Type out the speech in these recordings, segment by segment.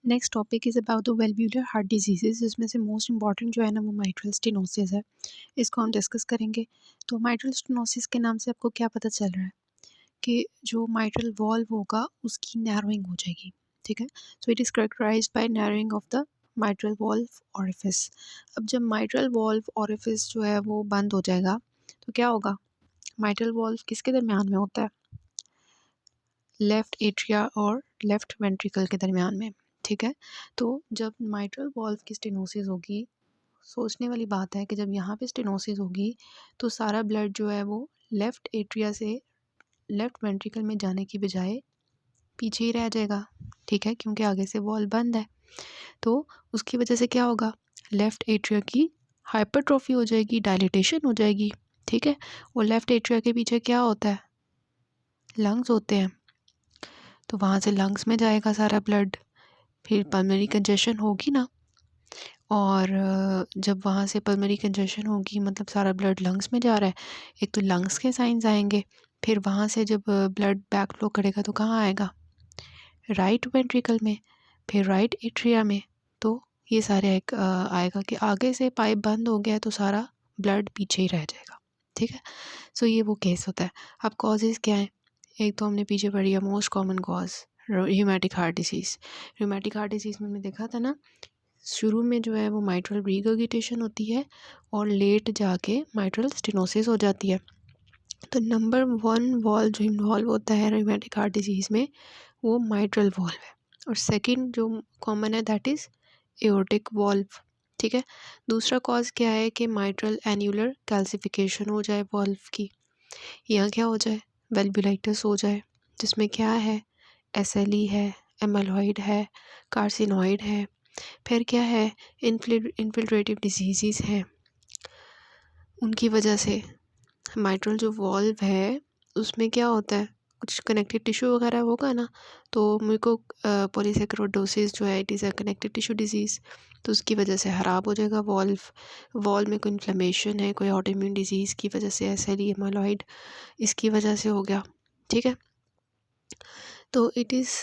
Next topic is about the valvular heart diseases, जिसमें से most important जो है ना वो माइट्रल स्टेनोसिस है। इसको हम डिस्कस करेंगे। तो माइट्रल स्टेनोसिस के नाम से आपको क्या पता चल रहा है कि जो माइट्रल वॉल्व होगा उसकी नैरोइंग हो जाएगी, ठीक है। So it is characterised by narrowing of the mitral valve orifice. अब जब माइट्रल वॉल्व ऑरिफिस जो है वो बंद हो जाएगा तो क्या होगा? माइट्रल वॉल्व किसके दरमियान में होता है? लेफ़्ट एट्रिया और लेफ़्ट वेंट्रिकल के दरमियान में, ठीक है। तो जब माइट्रल वॉल्व की स्टेनोसिस होगी, सोचने वाली बात है कि जब यहाँ पे स्टेनोसिस होगी तो सारा ब्लड जो है वो लेफ़्ट एट्रिया से लेफ़्ट वेंट्रिकल में जाने की बजाय पीछे ही रह जाएगा, ठीक है, क्योंकि आगे से वॉल्व बंद है। तो उसकी वजह से क्या होगा? लेफ़्ट एट्रिया की हाइपरट्रॉफी हो जाएगी, डायलिटेशन हो जाएगी, ठीक है। और लेफ़्ट एट्रिया के पीछे क्या होता है? लंग्स होते हैं। तो वहाँ से लंग्स में जाएगा सारा ब्लड, फिर पल्मोनरी कंजेशन होगी ना। और जब वहाँ से पल्मोनरी कंजेशन होगी मतलब सारा ब्लड लंग्स में जा रहा है, एक तो लंग्स के साइंस आएंगे, फिर वहाँ से जब ब्लड बैक फ्लो करेगा तो कहाँ आएगा? राइट वेंट्रिकल में, फिर राइट एट्रिया में। तो ये सारे आएगा कि आगे से पाइप बंद हो गया तो सारा ब्लड पीछे ही रह जाएगा, ठीक है। सो ये वो केस होता है। अब कॉजेज़ क्या है? एक तो हमने पीछे पढ़ी है most common cause rheumatic heart disease. Rheumatic heart disease में हमने देखा था ना, शुरू में जो है वो माइट्रल रीगर्गिटेशन होती है और लेट जाके माइट्रल स्टेनोसिस हो जाती है। तो नंबर 1 वॉल्व जो इन्वॉल्व होता है र्यूमेटिक हार्ट डिसीज़ में वो माइट्रल वॉल्व है, और सेकंड जो कॉमन है दैट इज़ एओर्टिक वॉल्व, ठीक है। दूसरा कॉज क्या है कि माइट्रल एन्युलर कैल्सिफिकेशन हो जाए वॉल्व की, या क्या हो जाए? वेल्वुलाइटिस हो जाए, जिसमें क्या है? एसएलई है, एमाइलॉइड है, कार्सिनॉइड है, फिर क्या है? इन्फिल्ट्रेटिव डिजीज़ हैं। उनकी वजह से माइट्रल जो वॉल्व है उसमें क्या होता है? कुछ कनेक्टिव टिश्यू वगैरह होगा ना, तो मेरे को पॉलीसैकेरोडोसिस जो है it is a connective tissue disease, तो उसकी वजह से ख़राब हो जाएगा वॉल्व में कोई इन्फ्लेमेशन है, कोई ऑटोइम्यून डिजीज़ की वजह से, एसएलई, एमाइलॉइड इसकी वजह से हो गया, ठीक है। तो इट इज़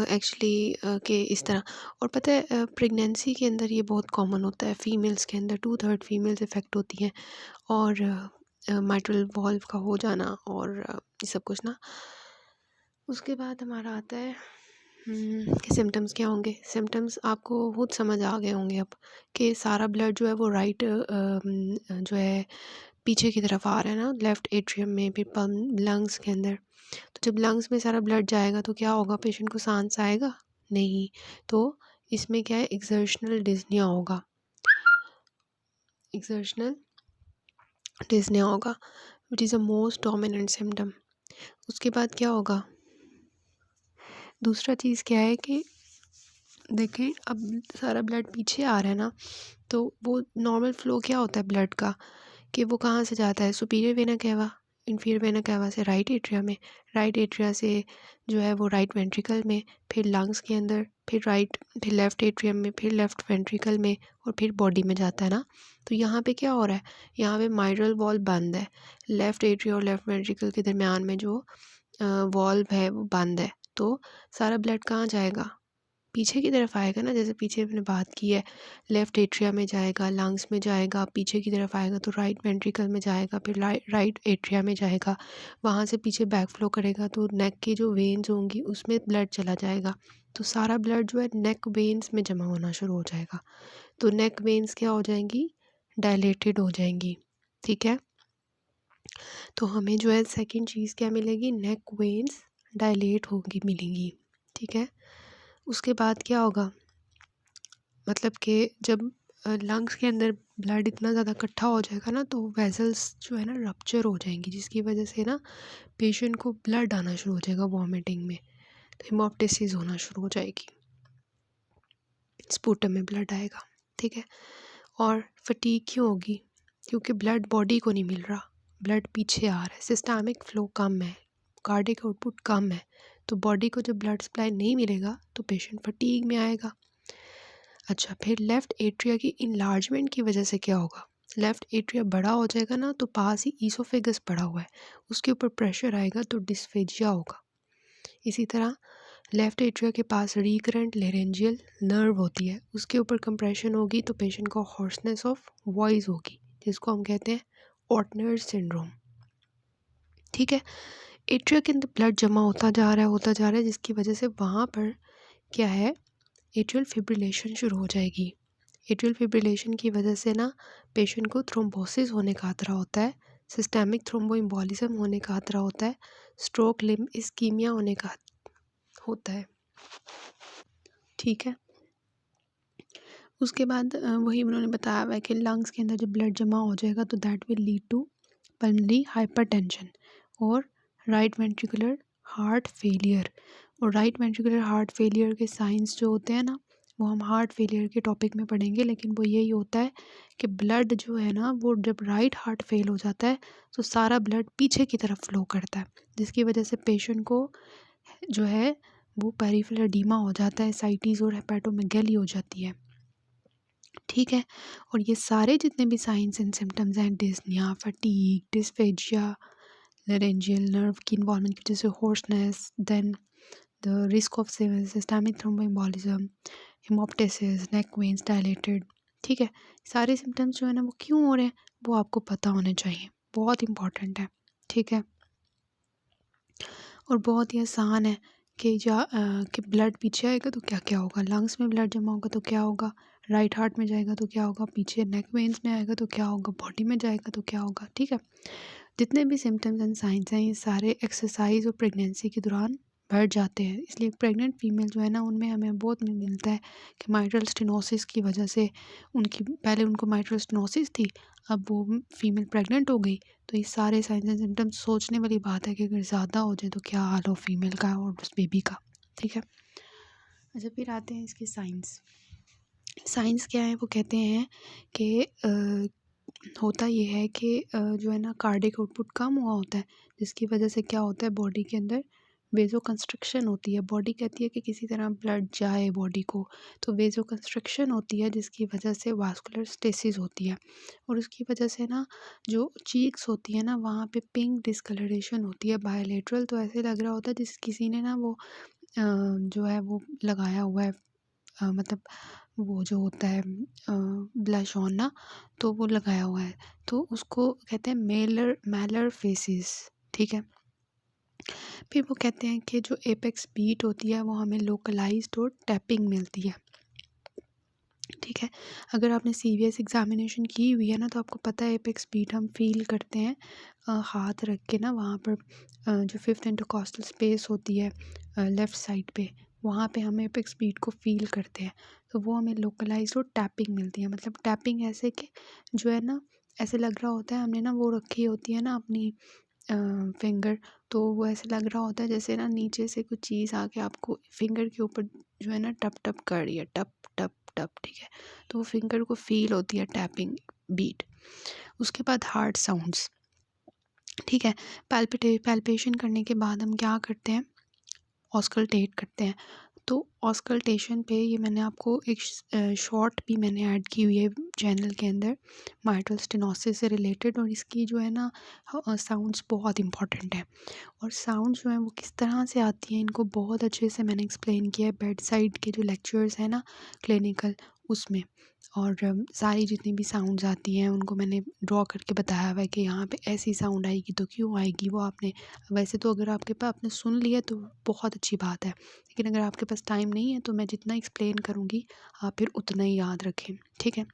एक्चुअली कि इस तरह। और पता है प्रेगनेंसी के अंदर ये बहुत कॉमन होता है, फीमेल्स के अंदर 2/3 फीमेल्स इफ़ेक्ट होती हैं, और माइट्रल वॉल्व का हो जाना और ये सब कुछ ना। उसके बाद हमारा आता है कि सिम्टम्स क्या होंगे। सिम्टम्स आपको खुद समझ आ गए होंगे अब कि सारा ब्लड जो है वो राइट जो है पीछे की तरफ आ रहा है ना, लेफ़्ट एट्रियम में, फिर लंग्स के अंदर। तो जब लंग्स में सारा ब्लड जाएगा तो क्या होगा? पेशेंट को सांस आएगा? नहीं। तो इसमें क्या है? एक्सर्शनल डिस्निया होगा, एक्सर्शनल डिस्निया होगा which is a most dominant symptom. उसके बाद क्या होगा? दूसरा चीज़ क्या है कि देखिए अब सारा ब्लड पीछे आ रहा है ना, तो वो नॉर्मल फ्लो क्या होता है ब्लड का कि वो कहाँ से जाता है? Superior vena cava, inferior vena cava से राइट एट्रिया में, राइट एट्रिया से जो है वो राइट वेंट्रिकल में, फिर लंग्स के अंदर, फिर लेफ़्ट एट्रियम में, फिर लेफ़्ट वेंट्रिकल में, और फिर बॉडी में जाता है ना। तो यहाँ पे क्या हो रहा है? यहाँ पे माइट्रल वॉल्व बंद है, लेफ़्ट एट्रिया और लेफ़्ट वेंट्रिकल के दरमियान में जो वॉल्व है वो बंद है। तो सारा ब्लड कहाँ जाएगा? पीछे की तरफ आएगा ना, जैसे पीछे हमने बात की है, लेफ़्ट एट्रिया में जाएगा, लंग्स में जाएगा, पीछे की तरफ आएगा तो राइट वेंट्रिकल में जाएगा, फिर राइट एट्रिया में जाएगा, वहाँ से पीछे बैक फ्लो करेगा तो नेक की जो वेन्स होंगी उसमें ब्लड चला जाएगा। तो सारा ब्लड जो है नेक वेन्स में जमा होना शुरू हो जाएगा। तो नेक वेन्स क्या हो जाएंगी? डायलेटेड हो जाएंगी, ठीक है। तो हमें जो है सेकंड चीज़ क्या मिलेगी? नेक वेन्स डायलेट होंगी मिलेंगी, ठीक है। उसके बाद क्या होगा? मतलब कि जब लंग्स के अंदर ब्लड इतना ज़्यादा इकट्ठा हो जाएगा ना तो वेसल्स जो है ना रप्चर हो जाएंगी, जिसकी वजह से ना पेशेंट को ब्लड आना शुरू हो जाएगा वॉमिटिंग में, तो हेमोप्टिसिस होना शुरू हो जाएगी, स्पूटम में ब्लड आएगा, ठीक है। और फटीग क्यों होगी? क्योंकि ब्लड बॉडी को नहीं मिल रहा, ब्लड पीछे आ रहा है, सिस्टमिक फ्लो कम है, कार्डिक आउटपुट कम है, तो बॉडी को जब ब्लड सप्लाई नहीं मिलेगा तो पेशेंट फटीग में आएगा। अच्छा, फिर लेफ़्ट एट्रिया की इनलार्जमेंट की वजह से क्या होगा? लेफ़्ट एट्रिया बड़ा हो जाएगा ना, तो पास ही ईसोफेगस पड़ा हुआ है, उसके ऊपर प्रेशर आएगा तो डिस्फेजिया होगा। इसी तरह लेफ्ट एट्रिया के पास रिकरेंट लेरेंजियल नर्व होती है, उसके ऊपर कंप्रेशन होगी तो पेशेंट को हॉर्सनेस ऑफ वॉइस होगी, जिसको हम कहते हैं ऑर्टनर सिंड्रोम। ठीक है, एट्रिया के अंदर ब्लड जमा होता जा रहा है जिसकी वजह से वहाँ पर क्या है, एट्रियल फिब्रिलेशन शुरू हो जाएगी। एट्रियल फिब्रिलेशन की वजह से ना पेशेंट को थ्रोम्बोसिस होने का खतरा होता है, सिस्टेमिक थ्रोम्बोइम्बोलिज्म होने का खतरा होता है, स्ट्रोक लिम्ब इस्कीमिया होने का होता है। ठीक है, उसके बाद वही उन्होंने बताया हुआ है कि लंग्स के अंदर जब ब्लड जमा हो जाएगा तो that will lead to pulmonary hypertension और राइट वेंट्रिकुलर हार्ट फेलियर। और राइट वेंट्रिकुलर हार्ट फेलियर के साइंस जो होते हैं ना, वो हम हार्ट फेलियर के टॉपिक में पढ़ेंगे, लेकिन वो यही होता है कि ब्लड जो है ना, वो जब राइट हार्ट फेल हो जाता है तो सारा ब्लड पीछे की तरफ फ्लो करता है, जिसकी वजह से पेशेंट को जो है वो पेरिफेरल एडीमा हो जाता है, साइटिस और हेपेटोमेगैली हो जाती है। ठीक है, और ये सारे जितने भी साइंस एंड सिम्टम्स हैं, dyspnoea, fatigue, dysphagia, laryngeal nerve की इन्वॉल्वमेंट की वजह से hoarseness, then the risk of systemic thromboembolism, haemoptysis, neck veins dilated. ठीक है, सारे सिम्टम्स जो है ना वो क्यों हो रहे हैं वो आपको पता होने चाहिए, बहुत इंपॉर्टेंट है। ठीक है, और बहुत ही आसान है कि ब्लड पीछे आएगा तो क्या क्या होगा, लंग्स में ब्लड जमा होगा तो क्या होगा, राइट हार्ट में जाएगा तो क्या होगा, पीछे नेक वेन्स में आएगा तो क्या होगा, बॉडी में जाएगा तो क्या होगा। ठीक है, जितने भी सिम्टम्स एंड साइंस हैं ये सारे एक्सरसाइज और प्रेगनेंसी के दौरान बढ़ जाते हैं, इसलिए प्रेग्नेंट फीमेल जो है ना उनमें हमें बहुत मिलता है कि माइट्रल स्टेनोसिस की वजह से उनकी, पहले उनको माइट्रल स्टेनोसिस थी, अब वो फीमेल प्रेग्नेंट हो गई, तो ये सारे साइंस एंड सिम्टम्स सोचने वाली बात है कि अगर ज़्यादा हो जाए तो क्या हाल हो फीमेल का और उस बेबी का। ठीक है, अच्छा फिर आते हैं इसके साइंस। साइंस क्या है, वो कहते हैं कि होता ये है कि जो है ना कार्डियक आउटपुट कम हुआ होता है, जिसकी वजह से क्या होता है बॉडी के अंदर वेजो कंस्ट्रक्शन होती है, बॉडी कहती है कि किसी तरह ब्लड जाए बॉडी को, तो वेजो कंस्ट्रक्शन होती है जिसकी वजह से वास्कुलर स्टेसिस होती है, और उसकी वजह से ना जो चीक्स होती है ना वहाँ पे पिंक डिस्कलरेशन होती है बायलेटरल, तो ऐसे लग रहा होता है जिस किसी ने ना वो जो है वो लगाया हुआ है, मतलब वो जो होता है ब्लश ऑन ना, तो वो लगाया हुआ है, तो उसको कहते हैं मैलर फेसिस। ठीक है, फिर वो कहते हैं कि जो एपेक्स बीट होती है वो हमें लोकलाइज्ड और टैपिंग मिलती है। ठीक है, अगर आपने सीवीएस एग्जामिनेशन की हुई है ना तो आपको पता है एपेक्स बीट हम फील करते हैं हाथ रख के ना, वहाँ पर जो फिफ्थ इंटरकॉस्टल स्पेस होती है लेफ़्ट साइड पे, वहाँ पे हम एपेक्स बीट को फील करते हैं, तो वो हमें लोकलाइज्ड और टैपिंग मिलती है। मतलब टैपिंग ऐसे कि जो है ना ऐसे लग रहा होता है हमने ना वो रखी होती है ना अपनी फिंगर, तो वो ऐसे लग रहा होता है जैसे ना नीचे से कुछ चीज़ आके आपको फिंगर के ऊपर जो है ना टप टप कर रही है, टप टप टप। ठीक है, तो वो फिंगर को फील होती है टैपिंग बीट। उसके बाद हार्ट साउंड्स। ठीक है, पैल्पेशन करने के बाद हम क्या करते हैं, ऑस्कल्टेट करते हैं। तो ऑस्कल्टेशन पे ये मैंने आपको एक शॉर्ट भी मैंने ऐड की हुई है चैनल के अंदर माइट्रल स्टेनोसिस से रिलेटेड, और इसकी जो है ना साउंड्स बहुत इंपॉर्टेंट है, और साउंड जो है वो किस तरह से आती हैं इनको बहुत अच्छे से मैंने एक्सप्लेन किया है बेड साइड के जो लेक्चर्स हैं ना क्लिनिकल उसमें, और सारी जितनी भी साउंड्स आती हैं उनको मैंने ड्रॉ करके बताया हुआ है कि यहाँ पे ऐसी साउंड आएगी तो क्यों आएगी, वो आपने वैसे तो अगर आपके पास आपने सुन लिया तो बहुत अच्छी बात है, लेकिन अगर आपके पास टाइम नहीं है तो मैं जितना एक्सप्लेन करूँगी आप फिर उतना ही याद रखें। ठीक है,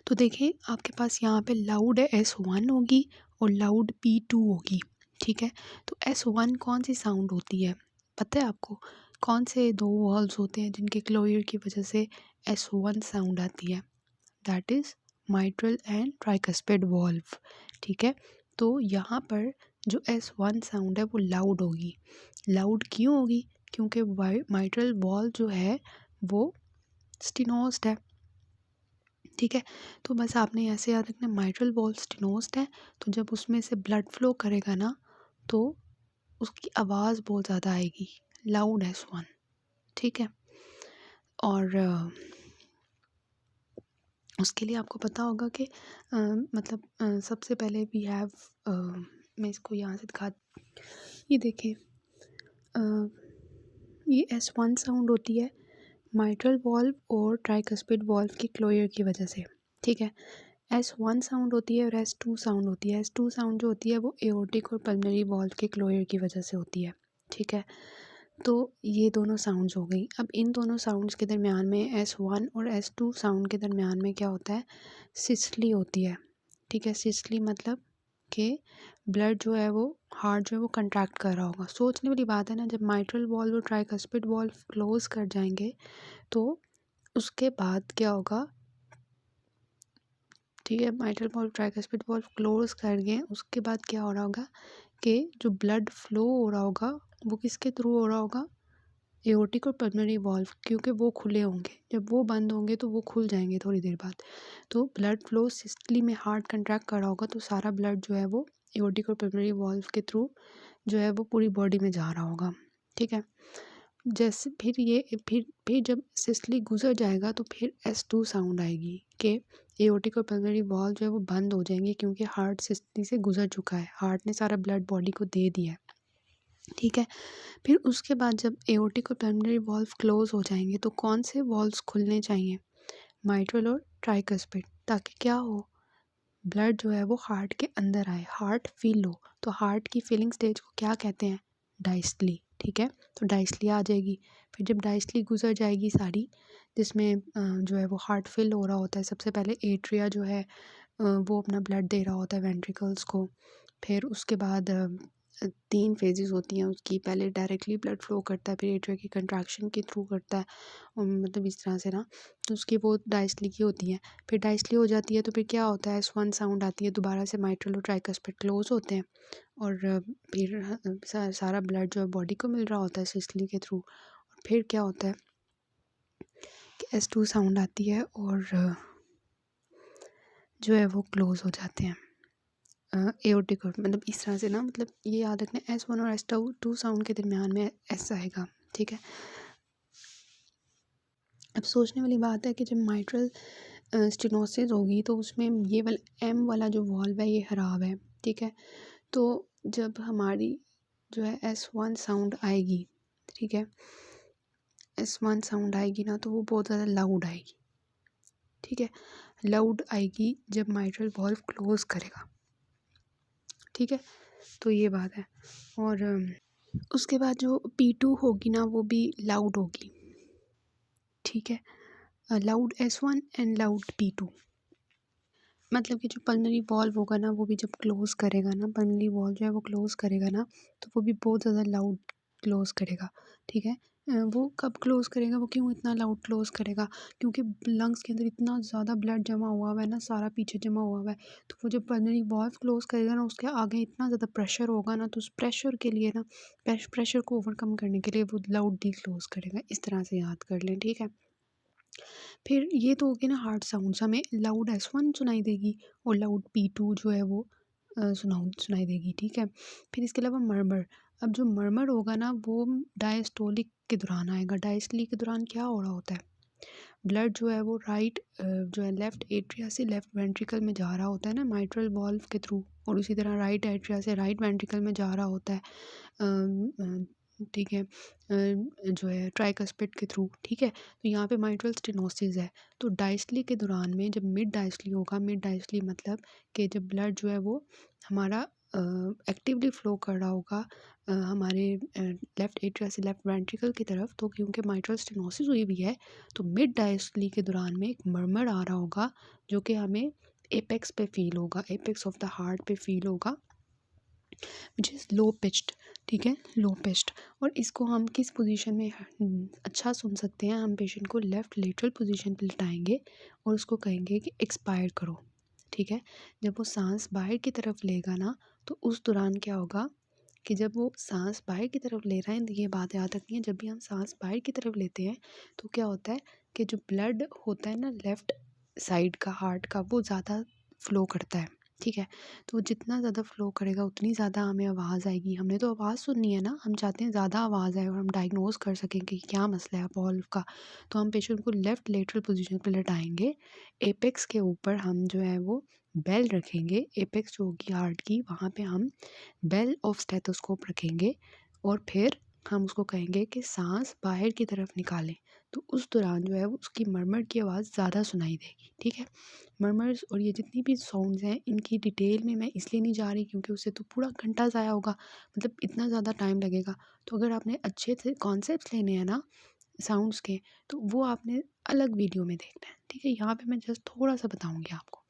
तो देखिए आपके पास यहाँ पे लाउड S1 होगी और लाउड P2 होगी। ठीक है, तो S1 कौन सी साउंड होती है पता है आपको, कौन से दो वॉल्व्स होते हैं जिनके क्लोजर की वजह से S1 साउंड आती है, that is mitral and tricuspid valve. ठीक है, तो यहाँ पर जो S1 साउंड है वो लाउड होगी। लाउड क्यों होगी, क्योंकि माइट्रल वॉल्व जो है वो स्टिनोस्ड है। ठीक है, तो बस आपने ऐसे याद रखना माइट्रल वॉल्व स्टिनोस्ड है, तो जब उसमें से ब्लड फ्लो करेगा ना तो उसकी आवाज़ बहुत ज़्यादा आएगी, लाउड S1। ठीक है, और उसके लिए आपको पता होगा कि मतलब सबसे पहले वी हैव, मैं इसको यहाँ से दिखा, ये देखिए ये S1 साउंड होती है माइट्रल वॉल्व और ट्राइकस्पिड वॉल्व की क्लोयर की वजह से, ठीक है। S1 साउंड होती है और S2 साउंड होती है। S2 साउंड जो होती है वो एओर्टिक और पल्मोनरी वॉल्व के क्लोयर की वजह से होती है, ठीक है। तो ये दोनों साउंड्स हो गई। अब इन दोनों साउंड्स के दरमियान में S1 और S2 साउंड के दरमियान में क्या होता है, सिस्टली होती है, ठीक है। सिस्टली मतलब कि ब्लड जो है वो हार्ट जो है वो कंट्रैक्ट कर रहा होगा। सोचने वाली बात है ना, जब माइट्रल वॉल्व और ट्राइकस्पिड वॉल्व क्लोज कर जाएंगे तो उसके बाद क्या होगा, ठीक है। Mitral valve tricuspid valve close कर गए, उसके बाद क्या हो रहा होगा कि जो ब्लड फ्लो हो रहा होगा वो किसके थ्रू हो रहा होगा, एओर्टिक और पल्मोनरी वॉल्व, क्योंकि वो खुले होंगे। जब वो बंद होंगे तो वो खुल जाएंगे थोड़ी देर बाद। तो ब्लड फ्लो सिस्टली में हार्ट कंट्रैक्ट कर रहा होगा तो सारा ब्लड जो है वो एओर्टिक और पल्मोनरी वॉल्व के थ्रू जो है वो पूरी बॉडी में जा रहा होगा, ठीक है। जैसे फिर जब सिस्टली गुजर जाएगा तो फिर S2 साउंड आएगी कि एओर्टिक और पल्मोनरी वॉल्व जो है वो बंद हो जाएंगे क्योंकि हार्ट सिस्टली से गुजर चुका है, हार्ट ने सारा ब्लड बॉडी को दे दिया है, ठीक है। फिर उसके बाद जब एओर्टिक और पल्मोनरी वॉल्व क्लोज हो जाएंगे तो कौन से वॉल्व्स खुलने चाहिए, माइट्रल और ट्राइकस्पिड, ताकि क्या हो, ब्लड जो है वो हार्ट के अंदर आए, हार्ट फील हो। तो हार्ट की फीलिंग स्टेज को क्या कहते हैं, डायस्टली, ठीक है। तो डायस्टली आ जाएगी। फिर जब डायस्टली गुजर जाएगी सारी, जिसमें जो है वो हार्ट फिल हो रहा होता है, सबसे पहले एट्रिया जो है वो अपना ब्लड दे रहा होता है वेंट्रिकल्स को। फिर उसके बाद 3 फेजेस होती हैं उसकी, पहले डायरेक्टली ब्लड फ्लो करता है, फिर एट्रिया की कंट्रैक्शन के थ्रू करता है, मतलब इस तरह से ना। तो उसकी वो डायस्टली की होती है। फिर डायस्टली हो जाती है तो फिर क्या होता है, S1 साउंड आती है, दोबारा से माइट्रल और ट्राइकस्पिड क्लोज होते हैं और फिर सारा ब्लड जो है बॉडी को मिल रहा होता है सिस्टली के थ्रू। और फिर क्या होता है कि S2 साउंड आती है और जो है वो क्लोज हो जाते हैं एओर्टिक और, मतलब इस तरह से ना, मतलब ये याद रखना S1 और S2 साउंड के दरमियान में S आएगा, ठीक है। अब सोचने वाली बात है कि जब माइट्रल स्टेनोसिस होगी तो उसमें ये वाला M वाला जो वॉल्व है ये ख़राब है, ठीक है। तो जब हमारी जो है S1 साउंड आएगी, ठीक है, S1 साउंड आएगी ना तो वो बहुत ज़्यादा लाउड आएगी, ठीक है। लाउड आएगी जब माइट्रल वॉल्व क्लोज करेगा, ठीक है। तो ये बात है। और उसके बाद जो P2 होगी ना वो भी लाउड होगी, ठीक है। Loud S1 and loud P2, मतलब कि जो पल्मोनरी वॉल्व होगा ना वो भी जब क्लोज करेगा ना, पल्मोनरी वॉल्व जो है वो क्लोज करेगा ना तो वो भी बहुत ज़्यादा लाउड क्लोज करेगा, ठीक है। वो कब क्लोज करेगा, वो क्यों इतना लाउड क्लोज करेगा, क्योंकि लंग्स के अंदर इतना ज़्यादा ब्लड जमा हुआ है ना, सारा पीछे जमा हुआ है। तो वो जब पल्मोनरी वॉल्व क्लोज करेगा ना उसके आगे इतना ज़्यादा प्रेशर होगा ना, तो उस प्रेशर के लिए ना, प्रेशर को ओवरकम करने के लिए वो लाउडली क्लोज करेगा। इस तरह से याद कर लें, ठीक है। फिर ये तो होगी ना हार्ड साउंड्स, हमें लाउड S1 सुनाई देगी और लाउड P2 जो है वो सुनाई देगी, ठीक है। फिर इसके अलावा मर्मर, अब जो मर्मर होगा ना वो डायस्टोलिक के दौरान आएगा। डायस्टोलिक के दौरान क्या हो रहा होता है, ब्लड जो है वो राइट जो है लेफ़्ट एट्रिया से लेफ़्ट वेंट्रिकल में जा रहा होता है ना माइट्रल वॉल्व के थ्रू, और उसी तरह राइट एट्रिया से राइट वेंट्रिकल में जा रहा होता है, ठीक है, जो है ट्राइकस्पिड के थ्रू, ठीक है। तो यहाँ पे माइट्रल स्टेनोसिस है। तो डायस्टली के दौरान में जब मिड डायस्टली होगा, मिड डायस्टली मतलब कि जब ब्लड जो है वो हमारा एक्टिवली फ्लो कर रहा होगा हमारे लेफ़्ट एट्रिया से लेफ़्ट वेंट्रिकल की तरफ, तो क्योंकि माइट्रल स्टेनोसिस हुई हुई है तो मिड डायस्टली के दौरान में एक मर्मर आ रहा होगा जो कि हमें एपेक्स पे फील होगा, एपेक्स ऑफ द हार्ट पे फील होगा, विच इज़ लो पिच्ड, ठीक है, लो पिच्ड। और इसको हम किस पोजीशन में अच्छा सुन सकते हैं, हम पेशेंट को लेफ़्ट लेटरल पोजीशन पे लिटाएंगे और उसको कहेंगे कि एक्सपायर करो, ठीक है। जब वो सांस बाहर की तरफ लेगा ना तो उस दौरान क्या होगा कि जब वो सांस बाहर की तरफ ले रहा है, तो ये बात याद रखनी है, जब भी हम सांस बाहर की तरफ लेते हैं तो क्या होता है कि जो ब्लड होता है ना लेफ़्ट साइड का हार्ट का वो ज़्यादा फ्लो करता है, ठीक है। तो जितना ज़्यादा फ्लो करेगा उतनी ज़्यादा हमें आवाज़ आएगी। हमने तो आवाज़ सुननी है ना, हम चाहते हैं ज़्यादा आवाज़ आए और हम डायग्नोज कर सकें कि क्या मसला है वॉल्व का। तो हम पेशेंट को लेफ़्ट लेटरल पोजीशन पे लेटाएंगे, एपेक्स के ऊपर हम जो है वो बेल रखेंगे, एपेक्स जो होगी हार्ट की वहाँ पे हम बेल ऑफ स्टेथोस्कोप रखेंगे और फिर हम उसको कहेंगे कि सांस बाहर की तरफ निकालें, तो उस दौरान जो है वो उसकी मरमर की आवाज़ ज़्यादा सुनाई देगी। ठीक है, मरमर्स और ये जितनी भी साउंड्स हैं इनकी डिटेल में मैं इसलिए नहीं जा रही क्योंकि उससे तो पूरा घंटा ज़ाया होगा, मतलब इतना ज़्यादा टाइम लगेगा। तो अगर आपने अच्छे से कॉन्सेप्ट्स लेने हैं ना साउंड्स के, तो वो आपने अलग वीडियो में देखना है। ठीक है, यहाँ पे मैं जस्ट थोड़ा सा बताऊँगी आपको।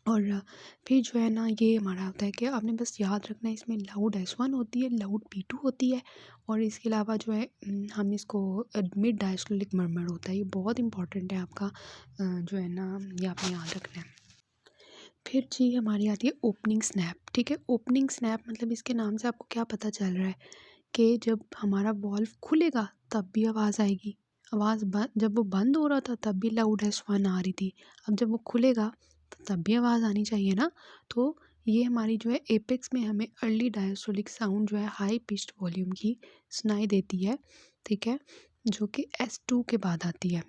और फिर जो है ना ये हमारा होता है कि आपने बस याद रखना है, इसमें लाउड S1 होती है, लाउड P2 होती है, और इसके अलावा जो है हम इसको मिड डायस्टोलिक मरमर होता है। ये बहुत इंपॉर्टेंट है आपका जो है ना ये आपने याद रखना है। फिर जी हमारी आती है ओपनिंग स्नैप। ठीक है, ओपनिंग स्नैप मतलब इसके नाम से आपको क्या पता चल रहा है कि जब हमारा वॉल्व खुलेगा तब भी आवाज़ आएगी। जब वो बंद हो रहा था तब भी लाउड S1 आ रही थी, अब जब वो खुलेगा तो तब भी आवाज़ आनी चाहिए ना। तो ये हमारी जो है एपेक्स में हमें अर्ली डायस्टोलिक साउंड जो है हाई पिच्ड वॉल्यूम की सुनाई देती है। ठीक है, जो कि S2 के बाद आती है।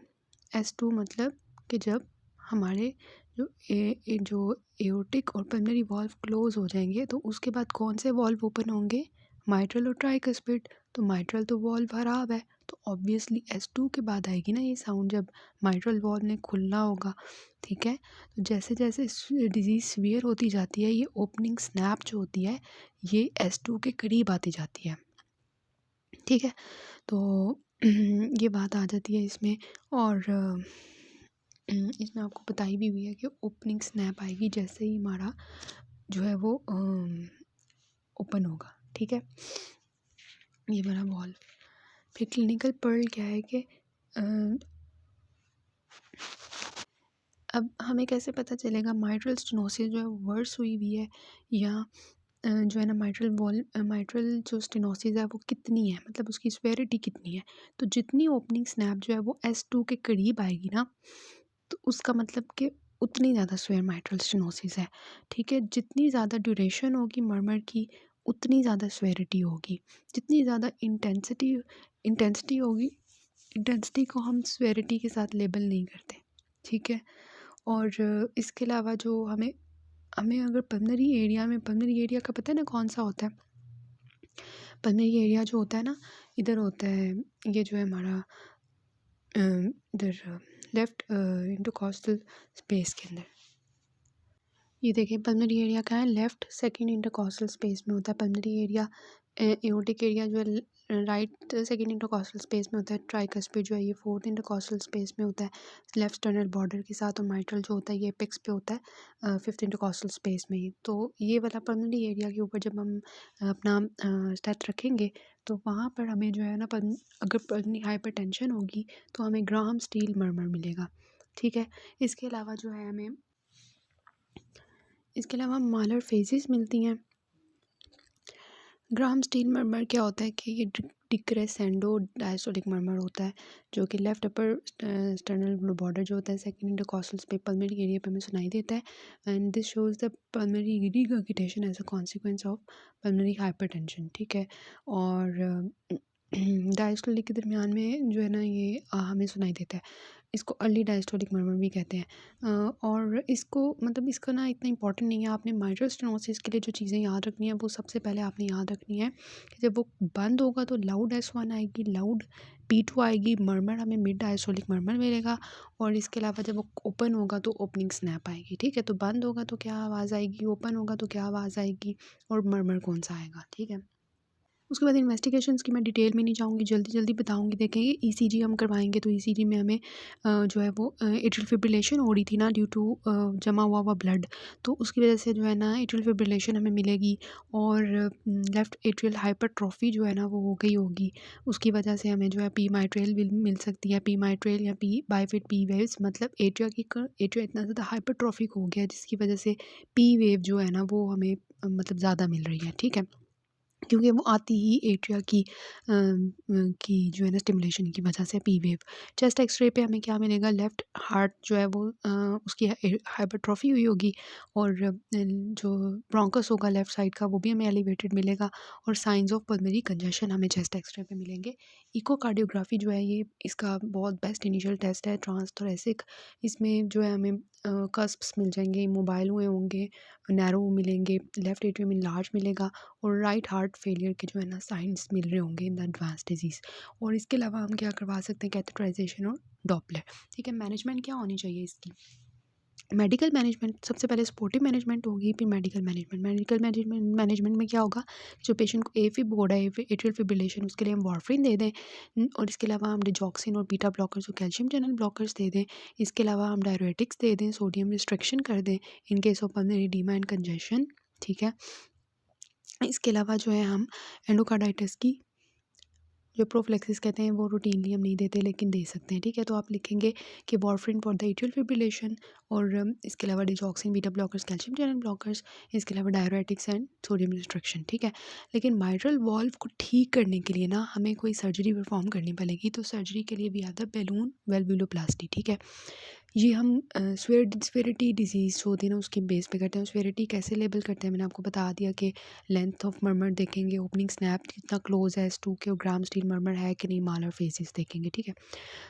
S2 मतलब कि जब हमारे जो एओर्टिक और पल्मोनरी वाल्व क्लोज हो जाएंगे तो उसके बाद कौन से वाल्व ओपन होंगे, माइट्रल और ट्राइकस्पिड। तो माइट्रल तो वाल्व खराब है, तो ऑब्वियसली S2 के बाद आएगी ना ये साउंड जब माइट्रल वाल्व ने खुलना होगा। ठीक है, तो जैसे जैसे डिजीज़ सीवियर होती जाती है, ये ओपनिंग स्नैप जो होती है ये S2 के करीब आती जाती है। ठीक है, तो ये बात आ जाती है इसमें। और इसमें आपको बताई भी हुई है कि ओपनिंग स्नैप आएगी जैसे ही हमारा जो है वो ओपन होगा। ठीक है, ये हमारा वॉल्व। फिर क्लिनिकल पर्ल क्या है कि अब हमें कैसे पता चलेगा माइट्रल स्टेनोसिस जो है वर्स हुई हुई है या जो है ना माइट्रल जो स्टेनोसिस है वो कितनी है, मतलब उसकी स्वेरिटी कितनी है। तो जितनी ओपनिंग स्नैप जो है वो S2 के करीब आएगी ना, तो उसका मतलब कि उतनी ज़्यादा स्वेयर माइट्रल स्टेनोसिस है। ठीक है, जितनी ज़्यादा ड्यूरेशन होगी मरमर की उतनी ज़्यादा स्वेरिटी होगी। जितनी ज़्यादा इंटेंसिटी होगी, इंटेंसिटी को हम स्वेरिटी के साथ लेबल नहीं करते। ठीक है, और इसके अलावा जो हमें हमें अगर पल्मोनरी एरिया का पता है ना कौन सा होता है। पल्मोनरी एरिया जो होता है ना, इधर होता है, ये जो है हमारा इधर लेफ्ट इंटरकॉस्टल स्पेस के अंदर। ये देखिए पल्मोनरी एरिया का है लेफ्ट सेकंड इंटरकॉस्टल स्पेस में होता है पल्मोनरी एरिया। एओर्टिक एरिया जो है राइट सेकंड इंटरकॉस्टल स्पेस में होता है। ट्राइकस्पिड जो है ये फोर्थ इंटरकॉस्टल स्पेस में होता है लेफ्ट स्टर्नल बॉर्डर के साथ। और माइट्रल जो होता है ये एपेक्स पे होता है फिफ्थ इंटरकॉस्टल स्पेस में ही। तो ये वाला पल्मोनरी एरिया के ऊपर जब हम अपना स्टेथ रखेंगे तो वहाँ पर हमें जो है ना अगर पल्मोनरी हाइपरटेंशन होगी तो हमें ग्राहम स्टील मरमर मिलेगा। ठीक है, इसके अलावा जो है हमें मालर फेजेस मिलती हैं। ग्राहम स्टील मरमर क्या होता है कि ये डिक्रेसेंडो डायस्टोलिक मरमर होता है जो कि लेफ्ट अपर स्टर्नल बॉर्डर जो होता है second intercostal space pulmonary area पे हमें सुनाई देता है। And this shows the pulmonary regurgitation as a consequence of pulmonary hypertension. ठीक है, और डायस्टोलिक के दरमियान में जो है ना ये हमें सुनाई देता है। इसको अर्ली डायस्टोलिक मरमर भी कहते हैं। और इसको मतलब इसका ना इतना इंपॉर्टेंट नहीं है। आपने माइट्रल स्टेनोसिस के लिए जो चीज़ें याद रखनी है वो सबसे पहले आपने याद रखनी है कि जब वो बंद होगा तो लाउड S1 आएगी, लाउड P2 आएगी, मरमर हमें मिड डायस्टोलिक मरमर मिलेगा। और इसके अलावा जब वो ओपन होगा तो ओपनिंग स्नैप आएगी। ठीक है, तो बंद होगा तो क्या आवाज़ आएगी, ओपन होगा तो क्या आवाज़ आएगी, और मरमर कौन सा आएगा। ठीक है, उसके बाद इन्वेस्टिगेशंस की मैं डिटेल में नहीं जाऊँगी, जल्दी जल्दी बताऊँगी। देखेंगे ECG हम करवाएंगे तो ECG में हमें जो है वो एट्रियल फिब्रिलेशन हो रही थी ना ड्यू टू जमा हुआ ब्लड, तो उसकी वजह से जो है ना एट्रियल फिब्रिलेशन हमें मिलेगी। और लेफ्ट एट्रियल हाइपरट्रॉफी जो है ना वो हो गई होगी, उसकी वजह से हमें जो है पी माइट्रेल मिल सकती है। पी माइट्रेल या पी बाइफिड पी वेव्स, मतलब एट्रिया इतना ज़्यादा हाइपरट्रॉफिक हो गया जिसकी वजह से पी वेव जो है ना वो हमें मतलब ज़्यादा मिल रही है। ठीक है, क्योंकि वो आती ही एट्रिया की जो है ना स्टिमुलेशन की वजह से पी वेव। चेस्ट एक्सरे पे हमें क्या मिलेगा, लेफ़्ट हार्ट जो है वो उसकी हाइपरट्रॉफी हुई होगी, और जो ब्रोंकस होगा लेफ़्ट साइड का वो भी हमें एलिवेटेड मिलेगा। और साइंस ऑफ पल्मोनरी कंजेशन हमें चेस्ट एक्सरे पे मिलेंगे। इकोकार्डियोग्राफी जो है ये इसका बहुत बेस्ट इनिशियल टेस्ट है ट्रांसथोरेसिक। इसमें जो है हमें कस्प्स मिल जाएंगे, मोबाइल हुए होंगे, नैरो मिलेंगे, लेफ्ट एट्रियम इनलार्ज मिलेगा और राइट हार्ट फेलियर के जो है ना साइंस मिल रहे होंगे इन द एडवांस डिजीज़। और इसके अलावा हम क्या करवा सकते हैं, कैथेटराइजेशन और डॉपलर। ठीक है, मैनेजमेंट क्या होनी चाहिए इसकी? मेडिकल मैनेजमेंट सबसे पहले सपोर्टिव मैनेजमेंट होगी, फिर मैनेजमेंट में क्या होगा, जो पेशेंट को एफib हो रहा है, एट्रियल फिब्रिलेशन, उसके लिए हम वारफरिन दे दें। और इसके अलावा हम डिजॉक्सिन और बीटा ब्लॉकर्स और कैल्शियम चैनल ब्लॉकर्स दे दें। इसके अलावा हम डायरेटिक्स दे दें, सोडियम रिस्ट्रिक्शन कर दें in case of pulmonary oedema and congestion. ठीक है, इसके अलावा जो है हम एंडोकार्डाइटिस की जो प्रोफ्लेक्सिस कहते हैं वो रूटीनली हम नहीं देते, लेकिन दे सकते हैं। ठीक है, तो आप लिखेंगे कि warfarin for the atrial fibrillation, और इसके अलावा digoxin, beta blockers, calcium channel blockers, इसके अलावा डायरेटिक्स एंड सोडियम रिस्ट्रिक्शन। ठीक है, लेकिन माइट्रल वॉल्व को ठीक करने के लिए ना हमें कोई सर्जरी परफॉर्म करनी पड़ेगी। तो सर्जरी के लिए भी आता है बैलून वेल्वुलोप्लास्टी। ठीक है, ये हम स्वेरिटी डिजीज़ होती है ना उसके बेस पे करते हैं। स्वेरिटी कैसे लेबल करते हैं, मैंने आपको बता दिया कि लेंथ ऑफ मर्मर देखेंगे, ओपनिंग स्नैप कितना क्लोज है S2 के, और ग्राम स्टील मर्मर है कि नहीं, मालर फेसिस देखेंगे। ठीक है,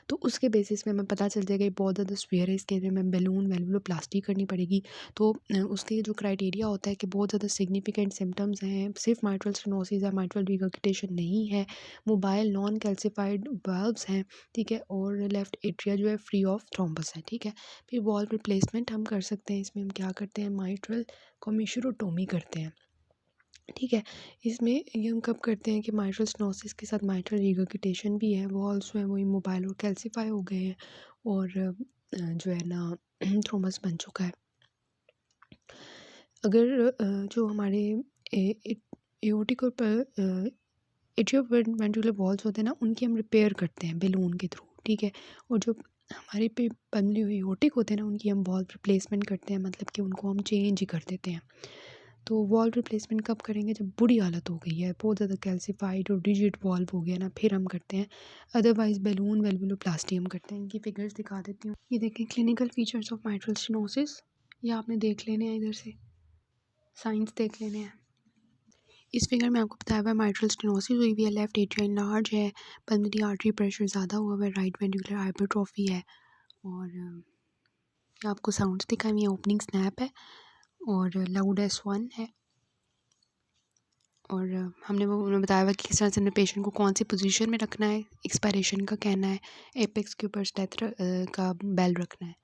तो उसके बेसिस में हमें पता चल जाएगा ये बहुत ज़्यादा स्वेयर है, इसके लिए हमें बैलून वेल्वुलोप्लास्टी करनी पड़ेगी। तो उसके जो क्राइटेरिया होता है कि बहुत ज़्यादा सिग्निफिकेंट सिम्टम्स हैं, सिर्फ माइट्रल स्टेनोसिस है, माइट्रल रिगर्गिटेशन नहीं है, मोबाइल नॉन कैल्सिफाइड वाल्व्स हैं। ठीक है, और लेफ्ट एट्रिया जो है फ्री ऑफ थ्रोम्बस है। ठीक है, फिर वॉल्व रिप्लेसमेंट हम कर सकते हैं। इसमें हम क्या करते हैं, माइट्रल कॉमिशुरोटोमी करते हैं। ठीक है, इसमें ये हम कब करते हैं कि माइट्रल स्टेनोसिस के साथ माइट्रल रिगर्गिटेशन भी है, वो ऑल्सो है, वही मोबाइल और कैल्सिफाई हो गए हैं, और जो है ना थ्रोम्बस बन चुका है। अगर जो हमारे एओर्टिक और एट्रियोवेंट्रिकुलर वॉल्स होते हैं ना, उनकी हम रिपेयर करते हैं बैलून के थ्रू। ठीक है, और जो हमारे पे पल्मोनरी एओर्टिक होते हैं ना, उनकी हम वॉल्व रिप्लेसमेंट करते हैं, मतलब कि उनको हम चेंज ही कर देते हैं। तो वॉल्व रिप्लेसमेंट कब करेंगे, जब बुरी हालत हो गई है, बहुत ज़्यादा कैल्सिफाइड और रिजिड वॉल्व हो गया ना, फिर हम करते हैं। अदरवाइज बैलून वेल्वुलोप्लास्टी हम करते हैं। इनकी फिगर्स दिखा देती हूँ। ये देखें, clinical features of mitral stenosis, ये आपने देख लेने हैं, इधर से साइंस देख लेने हैं। इस फिगर में आपको बताया हुआ है माइट्रल स्टेनोसिस हुई हुई है, लेफ्ट एट्रिया इनलार्ज है, पल्मोनरी आर्टरी प्रेशर ज़्यादा हुआ हुआ है, राइट वेंट्रिकुलर हाइपरट्रॉफी है, और आपको साउंड्स दिखाई हुई है, ओपनिंग स्नैप है, और लाउड S1 है, और हमने वो उन्होंने बताया हुआ कि किस तरह से हमने पेशेंट को कौन सी पोजीशन में रखना है, एक्सपायरेशन का कहना है, एपेक्स के ऊपर डेथ का बेल रखना है।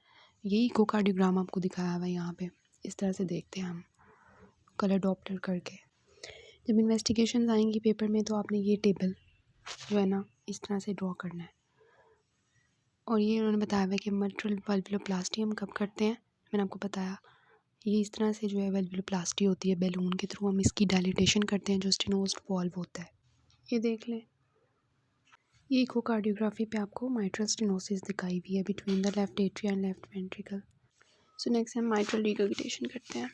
यही इकोकार्डियोग्राम आपको दिखाया हुआ है यहाँ पे, इस तरह से देखते हैं हम कलर डॉप्लर करके। जब इन्वेस्टिगेशन आएंगी पेपर में तो आपने ये टेबल जो है ना इस तरह से ड्रॉ करना है। और ये उन्होंने बताया हुआ है कि माइट्रल वेल्वुलोप्लास्टी हम कब करते हैं, मैंने आपको बताया। ये इस तरह से जो है वेल्वुलोप्लास्टी होती है, बैलून के थ्रू हम इसकी डायलिटेशन करते हैं, जो स्टेनोज्ड वॉल्व होता है। ये देख लें, ये इकोकार्डियोग्राफी पे आपको माइट्रल स्टेनोसिस दिखाई हुई है between the left atria and left ventricle. So next हम माइट्रल रिगर्गिटेशन करते हैं।